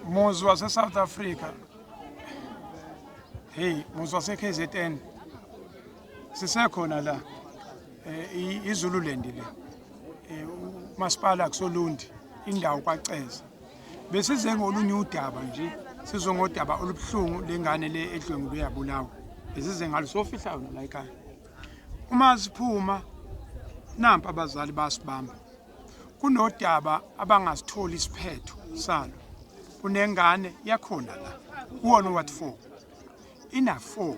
Muzwa South Africa. Hey, muzwa KZN. Sisekhona la. iZululand le. Masipala kuSolundi, indawo kwaCeza. Besize ngolunye udaba nje, sizongodaba olubhlungu lengane le edlwengulwe yabulawa. Besize ngalo sofihla yona la ekhaya. Uma siphuma nampa abazali basibamba. Kunodaba abangasitholi isiphetho salo. Kunengane yakhona la. Kuwona what4. Ena-Four.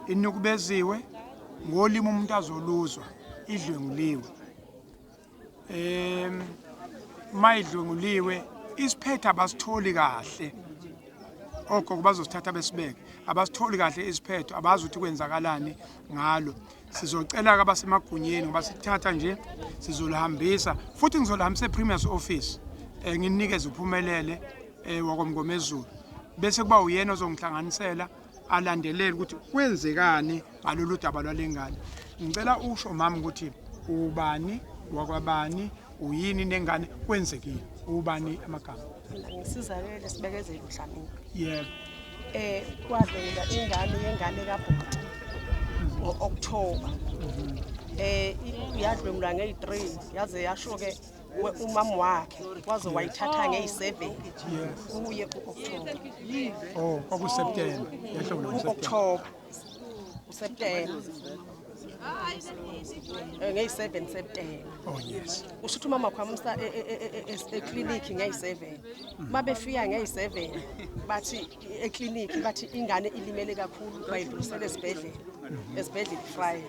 Inukubeziwe ngolimi umuntu azoluzwa idlwenguliwe. Mayidlwenguliwe isiphetho abasitholi kahle. Ogogo bazosithatha besibeke. Abasitholi kahle isiphetho abazi ukuthi kwenzakalani ngalo. Sizocela ke abasemagunyeni ngoba sithatha nje sizolihambisa futhi ngizolihambisa ePremiers Office. Nginikeze uphumelele wakwamngomezulu. Bese kuba uyena ozongihlanganisela alandelele ukuthi kwenzekani ngalolu daba lwalengane. Ngicela usho mama ukuthi ubani wakwabani uyini nengane kwenzekile ubani amagama. Ngisizakele sibekezele Dlamini. Yebo. Kwadlula ingane kaBhuti ngo-October. Yadlula nge-3 yaze yasho-ke umama wakhe waze wayithatha nge-7 kuye ku-October. KwakuSeptember yadlula October. uSeptember. Nge-7 September. Yes. Ushuthi umama kwamsa eklinikhi nge-7. Mabefika nge-7 bathi eklinikhi bathi ingane ilimele kakhulu bayidlulisele esibhedlela Friday.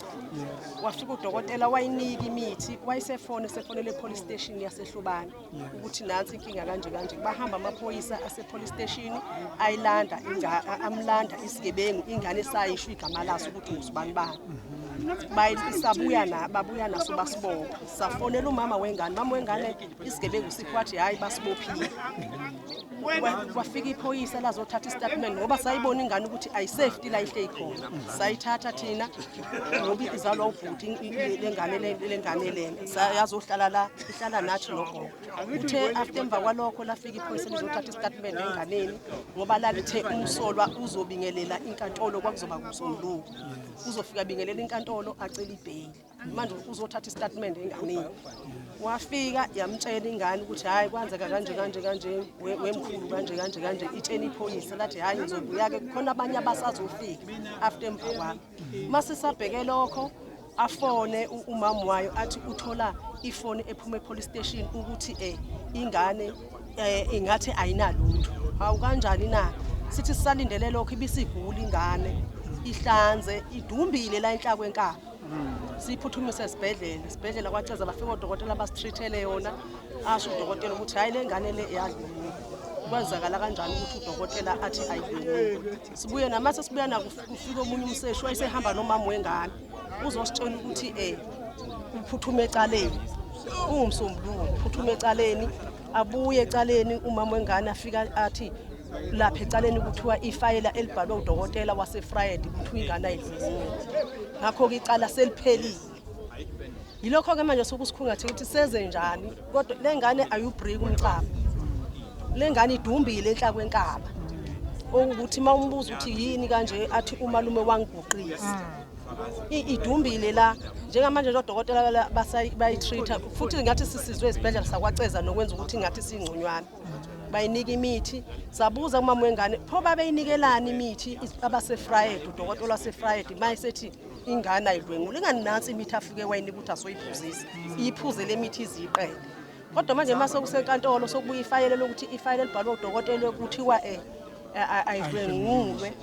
Wafika udokotela wayinika imithi wayisefonele police station yaseHlubane ukuthi nansi inkinga kanje bahamba amaphoyisa ase-police station ayilanda amlanda isigebengu ingane sayisho igama laso ukuthi ngusibani bani. Babuya naso basibopha safonela umama wengane isigebengu sikwathi hayi basibophile. Wafika iphoyisa lazothatha istatement ngoba sayibona ingane ukuthi ayisafety la ihle ikhona. Sayithatha thina ngoba izalwa uBhuti lengane lena yazohlala la ihlala nathi lokho. Uthe after emva kwalokho lafika iphoyisa lizothatha istatement enganeni ngoba lalithe umsolwa uzobingelela inkantolo kwakuzoba kusomlungu. Uzofika bingelela inkantolo acela ibheli. Manje uzothatha istatement enganeni. Wafika yamtshela ingane ukuthi hayi kwanzeka kanje wemkhulu kanje itshena iphoyisa lathi hayi ngizobuya ke khona abanye abasazofika after emva kwami. Mase sabheke lokho afone umama wayo athi uthola ifoni ephuma epolice station ukuthi ingane ingathi ayinalutho. Hawu kanjani na? Sithi sisalindele lokho ibisigula ingane ihlanze idumbile la enhla kwenkaba. Siphuthumise esibhedlela kwaCeza bafika odokotela basithreatele yona asho udokotela ukuthi hayi lengane le iyadlula. Kwazakala kanjani ukuthi udokotela athi ayidlula. Sibuye namase sibuya nakufika omunye umseshi wayesehamba nomama wengane uzositshela ukuthi uphuthume ecaleni. Ungumsombuluko uphuthume ecaleni abuye ecaleni umama wengane afika athi lapha ecaleni kuthiwa ifayela elibhalwe udokotela waseFriday ukuthi ingane ayidlulile. Ngakho ke icala seliphelile. Yilokho ke manje sokusikhungathe ukuthi seze njani kodwa lengane ayubreak umcaba. Lengane idumbile enhla kwenkaba. Ukuthi mawumbuza ukuthi yini kanje athi umalume wangiguqisa. Idumbile la njengamanje odokotela bayitreata futhi ngathi sisizwe esibhedlela sakwaCeza nokwenza ukuthi ngathi singconywana. Bayinika imithi sabuza umama wengane pho babeyinikelana imithi abaseFriday udokotela waseFriday mayisethi ingane ayidlwengula ingani nansi imithi afike wayinika ukuthi asoyiphuzisa iphuze le mithi iziqele kodwa manje mase kusenkantolo sokubuya ifayele lokuthi ifayele libhalwe udokotela ukuthiwa ayidlwengulwe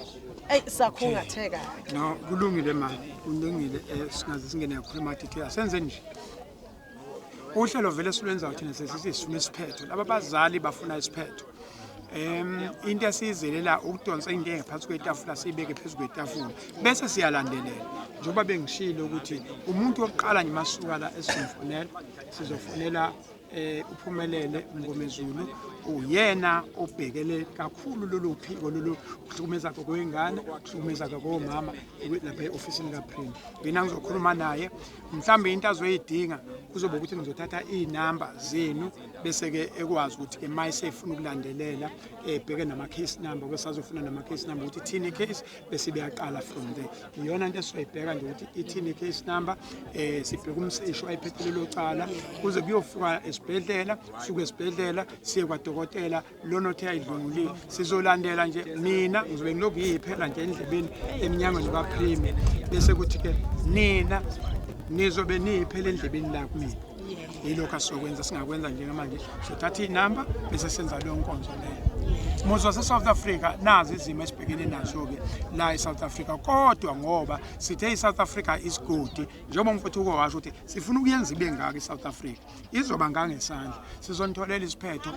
sakhungatheka. No kulungile manje kulungile singaze singene ukukhuluma details senze nje. Uhlelo vele silwenza thina sesithi sifuna isiphetho laba bazali bafuna isiphetho. Into esizelela ukudonsa into engaphansi kwetafula sibeke phezulu kwetafula bese siyalandelela njengoba bengishilo ukuthi umuntu oqala nje masuka la sizofonela uphumelele Mngomezulu uyena obhekele kakhulu lolu phiko lolu kuhlukumeza kwengane kuhlukumeza komama lapha eofisini kaPrint. Mina ngizokhuluma naye mhlambe into azoyidinga kuzoba ukuthi ngizothatha inamba zenu bese ke ekwazi ukuthi ke mayise efuna ukulandelela ebheke nama case number bese azofuna nama case number ukuthi ithini case bese beyaqala from there iyona into esizoyibheka nje ukuthi ithini case number sibheka umseshu ayiphethe lo cala kuze kuyofika esibhedlela suke esibhedlela siye kwadokotela lona othe ayidlungulile sizolandela nje mina ngizobe ngilokhu yiphela nje endlebeni eminyangweni kaPrime bese kuthi ke nina nizobe niyiphela endlebeni la kumina yilokho asokwenza singakwenza njengamanje sothatha inamba bese senza leyo nkonzo leyo Muzwa se-South Africa nazi izimo esibhekene nazo-ke la e-South Africa kodwa ngoba sithe i-South Africa is good njengoba mfuthu uko washo ukuthi sifuna ukuyenza ibe ngaka i-South Africa izoba ngangesandla sizonitholela isiphetho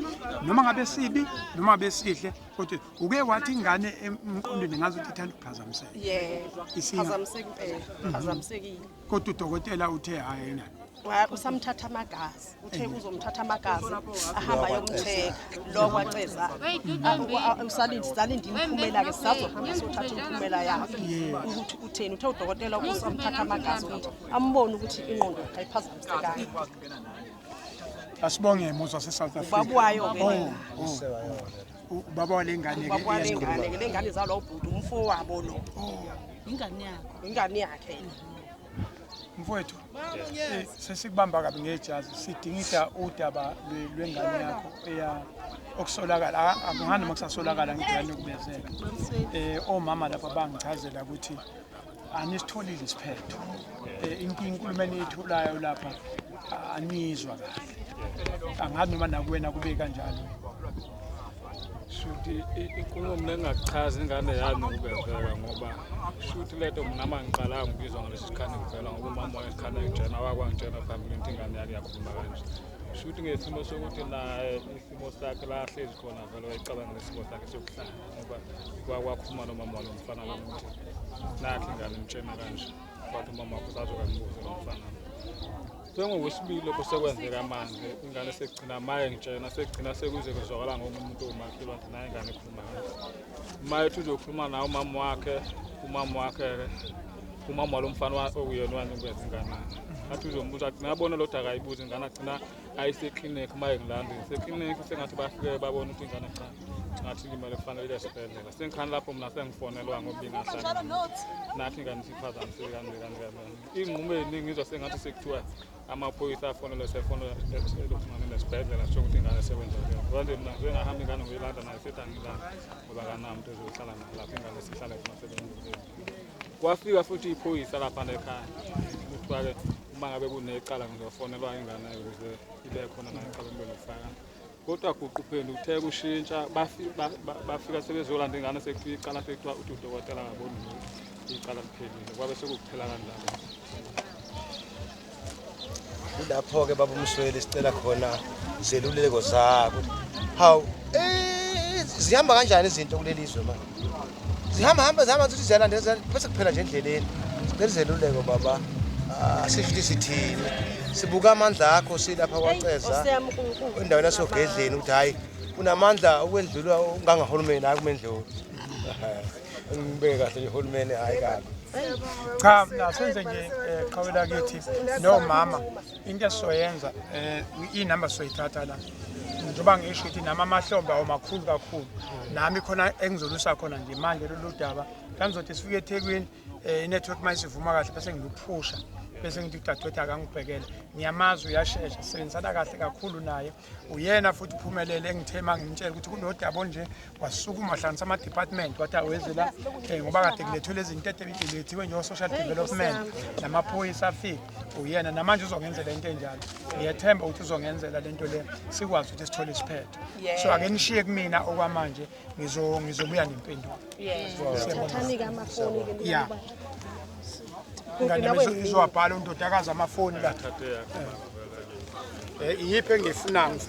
noma ngabe sibi noma ngabe sihle kodwa uke wathi ingane emqondweni ngazi ukuthi ithanda ukuphazamiseka yebo phazamiseka impela phazamisekile kodwa udokotela uthe hayi yena usamthatha amagazi uthe uzomthatha amagazi ahamba yomtheka lo kwaceza usalindi imphumela ke sizazohamba sothatha imphumela yakhe ukuthi utheni uthe udokotela usamthatha amagazi ukuthi ambone ukuthi ingqondo ayiphazamisekanga asibonge Muzwa se-South Africa babuwayo ke ubaba walengane ke lengane zalo ubhuti umfo wabo lo ingane yakhe mfowethu sesikubamba kabi ngejazi sidingida udaba lwengane yakho eya okusolakala akungani makusasolakala ngidane ukubezeka omama lapha bangichazela ukuthi anisitholile isiphetho inkulumo eniyithulayo lapha anizwa kahle angazi noma nakuwena kube kanjalo shuthi inkulumo nengachaza ingane yami ukubezeka ngoba shuthi letho mina mangiqala ngibizwa ngalesi sikhane ngivela ngoba umama wayekhana ngijena wakwangijena phambili into ingane yakhe yakhuluma kanje shuthi ngesimo sokuthi naye isimo sakhe la hlezi khona vele wayicabanga nesimo sakhe sokuhlala ngoba kwakhuluma nomama walomfana lokuthi nakhe ingane imtshena kanje kwathi umama wakhe usazokambuza lomfana Sengowesibili lokho sekwenzeka manje ingane sekugcina maye ngitshena sekugcina sekuze kuzwakala ngomuntu umakhelwa naye ingane ekhuluma kanje maye uzokhuluma nawe umama walomfana okuyena waningeza ingane athi uzombuza athi ngabona lo daka ayibuza ingane agcina ayise-clinic maye ngilanda se-clinic sengathi bafike babona ukuthi ingane cha ngathi imali kufanele esibhedlela sengikhani lapho mina sengifonelwa ngoba ingahlala nathi ingane siphazamiseke kanje inqumo eningi ngizwa sengathi sekuthiwa amaphoyisa afonelwe sefonelwe esibhedlela sokuthi ingane esebenza kuyo kanje mina ngingahamba ingane ngoyilanda nayo sethi angilanda ngoba kanamuntu ezohlala lapha ingane sihlala emasebenzi kwafika futhi iphoyisa lapha ekhaya kuthiwa-ke uma ngabe kunecala ngizofonelwa ingane ukuze ibe khona nayo eqaleni lokufaka kodwa guqupheni uthe kushintsha bafika sebezolanda ingane sekufika icala sekuthiwa uthi udokotela ngaboni icala liphelile kwabe sekukuphela kanjalo lapho-ke baba Msweli sicela khona zeluleko zakho hawu zihamba kanjani izinto kuleli zwe manje zihamba ukuthi ziyalandela bese kuphela nje endleleni sicela zeluleko baba asisho ukuthi sithini sibuka amandla akho silapha kwaceza endaweni yasogedleni ukuthi hayi unamandla okwendlula ungangahulumeni hayi kumendlulu ngibeke kahle nje uhulumeni hayi kabi cha nasenze nje qhawela kithi no mama into esizoyenza inamba soyithatha la njengoba ngisho ukuthi nama amahlombe awamakhulu kakhulu nami khona engizolusa khona nje manje lolu daba kangizothi sifike eThekwini inetwork mayisivuma kahle bese ngiluphusha bese ngithi udadewethu akangibhekele ngiyamazi uyashesha sisebenzisana kahle kakhulu naye uyena futhi uphumelele engithema ngimtshela ukuthi kunodaba nje wasukuma hlanganisa ama department wathi awezela ngoba kade kulethwe izinto ezilethiwe nje social development namaphoyisa afika uyena namanje uzongenzela into enjalo ngiyethemba ukuthi uzongenzela lento le sikwazi ukuthi sithole isiphetho so ake nishiye kumina okwamanje ngizobuya nempendulo thathanika amafoni ke ngoba ngane izowabhala undodakazi amafoni la iyiphi engiyifunayo